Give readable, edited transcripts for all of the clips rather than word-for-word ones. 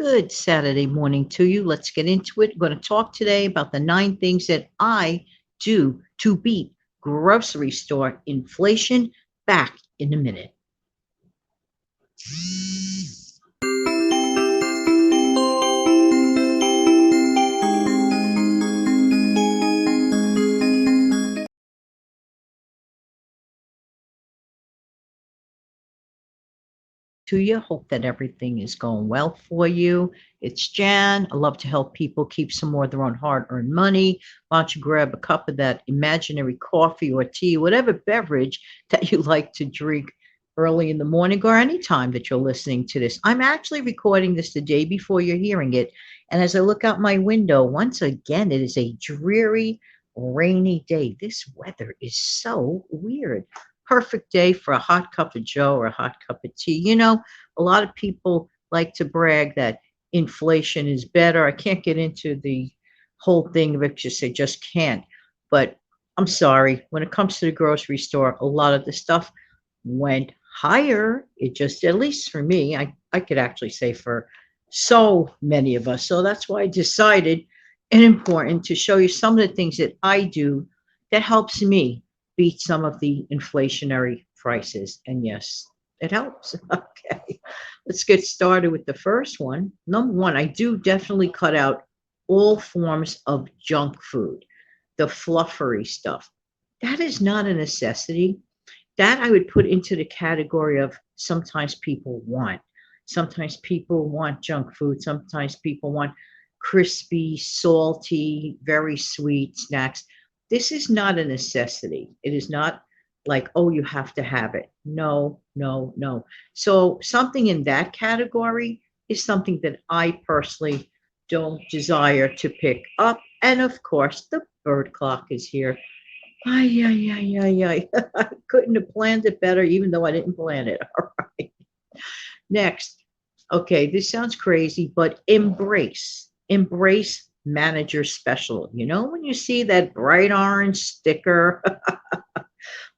Good Saturday morning to you. Let's get into it. We're going to talk today about the 9 things that I do to beat grocery store inflation. Back in a minute. To you. Hope that everything is going well for you. It's Jan. I love to help people keep some more of their own hard earned money. Why don't you grab a cup of that imaginary coffee or tea, whatever beverage that you like to drink early in the morning or any time that you're listening to this? I'm actually recording this the day before you're hearing it. And as I look out my window, once again, it is a dreary, rainy day. This weather is so weird. Perfect day for a hot cup of joe or a hot cup of tea. A lot of people like to brag that inflation is better. I can't get into the whole thing of it, just I just can't. But I'm sorry, when it comes to the grocery store, a lot of the stuff went higher. It just, at least for me, I could actually say for so many of us. So that's why I decided and important to show you some of the things that I do that helps me beat some of the inflationary prices. And yes, it helps. Okay, let's get started with the first one. Number one, I do definitely cut out all forms of junk food, the fluffery stuff. That is not a necessity. That I would put into the category of sometimes people want. Sometimes people want junk food. Sometimes people want crispy, salty, very sweet snacks. This is not a necessity. It is not like, oh, you have to have it. No, no, no. So something in that category is something that I personally don't desire to pick up. And of course, the bird clock is here. Ay, ay, ay, ay, ay. I couldn't have planned it better, even though I didn't plan it. All right. Next. Okay, this sounds crazy, but embrace manager special. When you see that bright orange sticker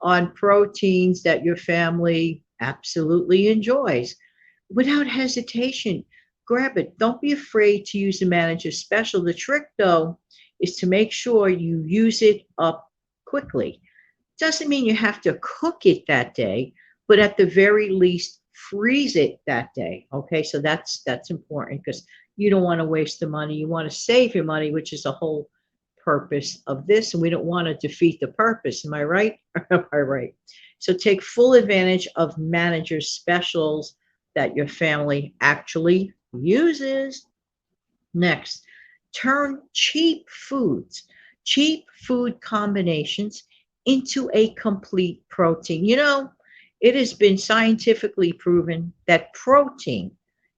on proteins that your family absolutely enjoys, without hesitation, grab it. Don't be afraid to use the manager special. The trick, though, is to make sure you use it up quickly. Doesn't mean you have to cook it that day, but at the very least, freeze it that day. Okay, so that's important because you don't want to waste the money. You want to save your money, which is the whole purpose of this, and we don't want to defeat the purpose. Am I right? Am I right? So take full advantage of manager specials that your family actually uses. Next, turn cheap food combinations into a complete protein. It has been scientifically proven that protein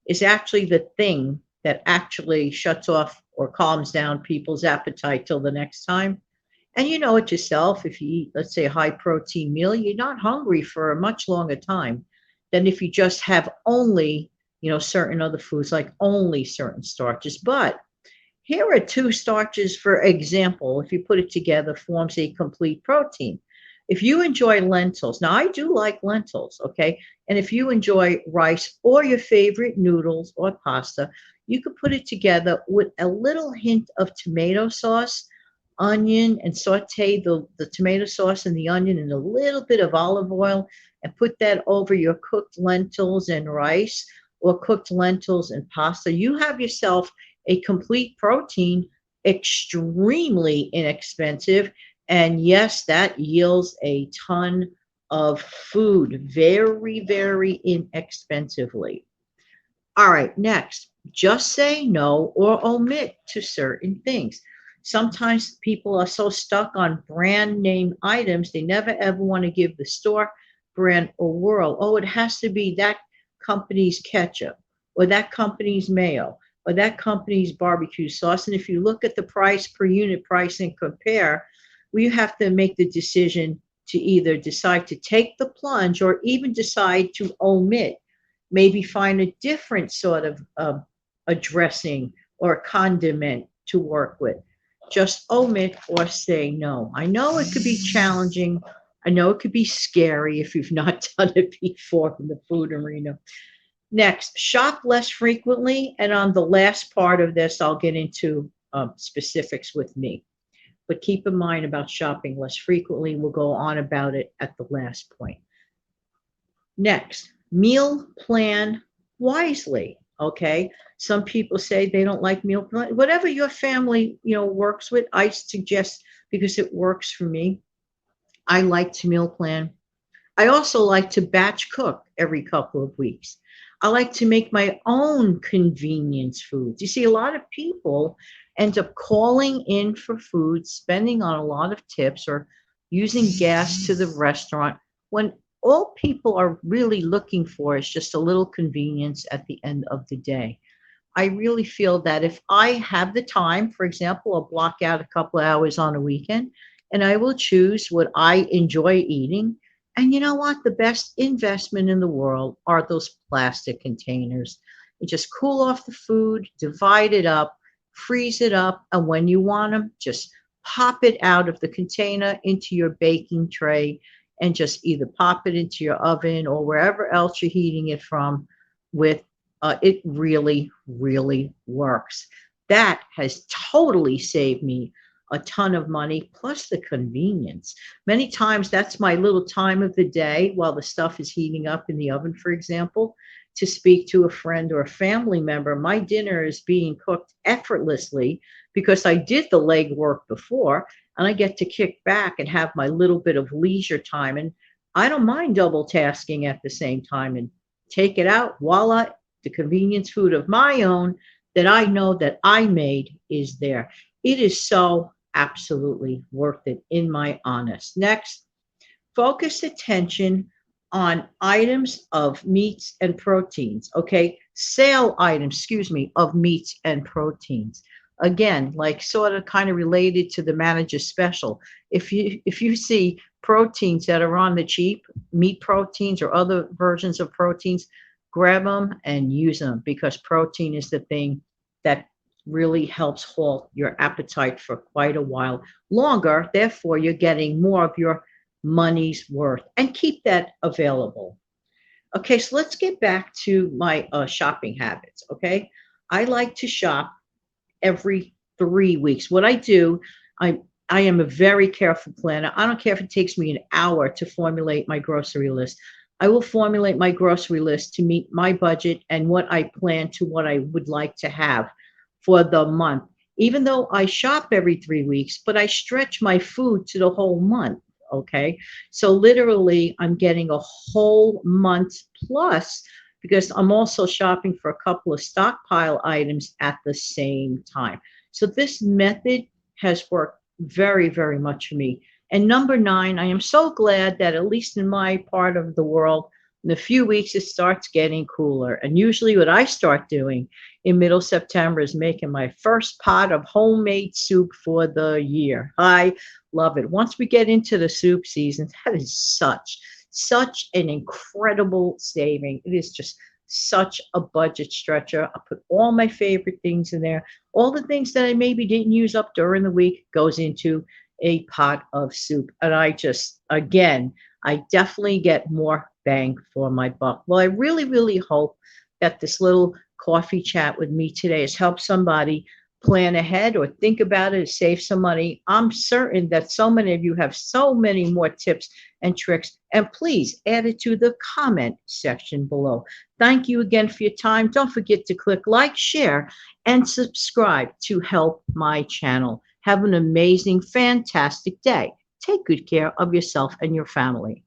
is actually the thing that actually shuts off or calms down people's appetite till the next time. And you know it yourself, if you eat, let's say, a high protein meal, you're not hungry for a much longer time than if you just have only, certain other foods, like only certain starches. But here are two starches, for example, if you put it together, forms a complete protein. If you enjoy lentils, now I do like lentils, okay? And if you enjoy rice or your favorite noodles or pasta, you could put it together with a little hint of tomato sauce, onion, and saute the tomato sauce and the onion in a little bit of olive oil and put that over your cooked lentils and rice or cooked lentils and pasta. You have yourself a complete protein, extremely inexpensive. And yes, that yields a ton of food very, very inexpensively. All right, next, just say no or omit to certain things. Sometimes people are so stuck on brand name items, they never ever want to give the store brand or world. Oh, it has to be that company's ketchup or that company's mayo or that company's barbecue sauce. And if you look at the price per unit price and compare, we have to make the decision to either decide to take the plunge or even decide to omit, maybe find a different sort of a dressing or a condiment to work with. Just omit or say no. I know it could be challenging. I know it could be scary if you've not done it before in the food arena. Next, shop less frequently. And on the last part of this, I'll get into specifics with me. But keep in mind about shopping less frequently. We'll go on about it at the last point. Next, meal plan wisely. Okay. Some people say they don't like meal plan. Whatever your family, works with, I suggest because it works for me. I like to meal plan. I also like to batch cook every couple of weeks. I like to make my own convenience foods. You see, a lot of people end up calling in for food, spending on a lot of tips or using gas to the restaurant when all people are really looking for is just a little convenience at the end of the day. I really feel that if I have the time, for example, I'll block out a couple of hours on a weekend and I will choose what I enjoy eating. And you know what? The best investment in the world are those plastic containers. You just cool off the food, divide it up, freeze it up, and when you want them, just pop it out of the container into your baking tray and just either pop it into your oven or wherever else you're heating it from with it really, really works. That has totally saved me a ton of money, plus the convenience. Many times that's my little time of the day while the stuff is heating up in the oven, for example, to speak to a friend or a family member. My dinner is being cooked effortlessly because I did the leg work before, and I get to kick back and have my little bit of leisure time. And I don't mind double tasking at the same time and take it out. Voila, the convenience food of my own that I know that I made is there. It is so absolutely worth it in my honest. Next, focus attention on items of meats and proteins. Okay, sale items, excuse me, of meats and proteins. Again, like sort of kind of related to the manager special. If you see proteins that are on the cheap, meat proteins or other versions of proteins, grab them and use them because protein is the thing that really helps halt your appetite for quite a while longer. Therefore, you're getting more of your money's worth and keep that available. Okay, so let's get back to my shopping habits. Okay, I like to shop every 3 weeks. What I do, I I am a very careful planner. I don't care if it takes me an hour to formulate my grocery list. I will formulate my grocery list to meet my budget and what I plan to what I would like to have for the month. Even though I shop every 3 weeks, but I stretch my food to the whole month. Okay. So literally, I'm getting a whole month plus because I'm also shopping for a couple of stockpile items at the same time. So this method has worked very, very much for me. And number nine, I am so glad that at least in my part of the world, in a few weeks it starts getting cooler. And usually, what I start doing in middle September is making my first pot of homemade soup for the year. I love it. Once we get into the soup season, that is such an incredible saving. It is just such a budget stretcher. I put all my favorite things in there. All the things that I maybe didn't use up during the week goes into a pot of soup. And I just, again, I definitely get more bang for my buck. Well, I really, really hope that this little coffee chat with me today has helped somebody plan ahead or think about it, save some money. I'm certain that so many of you have so many more tips and tricks. And please add it to the comment section below. Thank you again for your time. Don't forget to click like, share, and subscribe to help my channel. Have an amazing, fantastic day. Take good care of yourself and your family.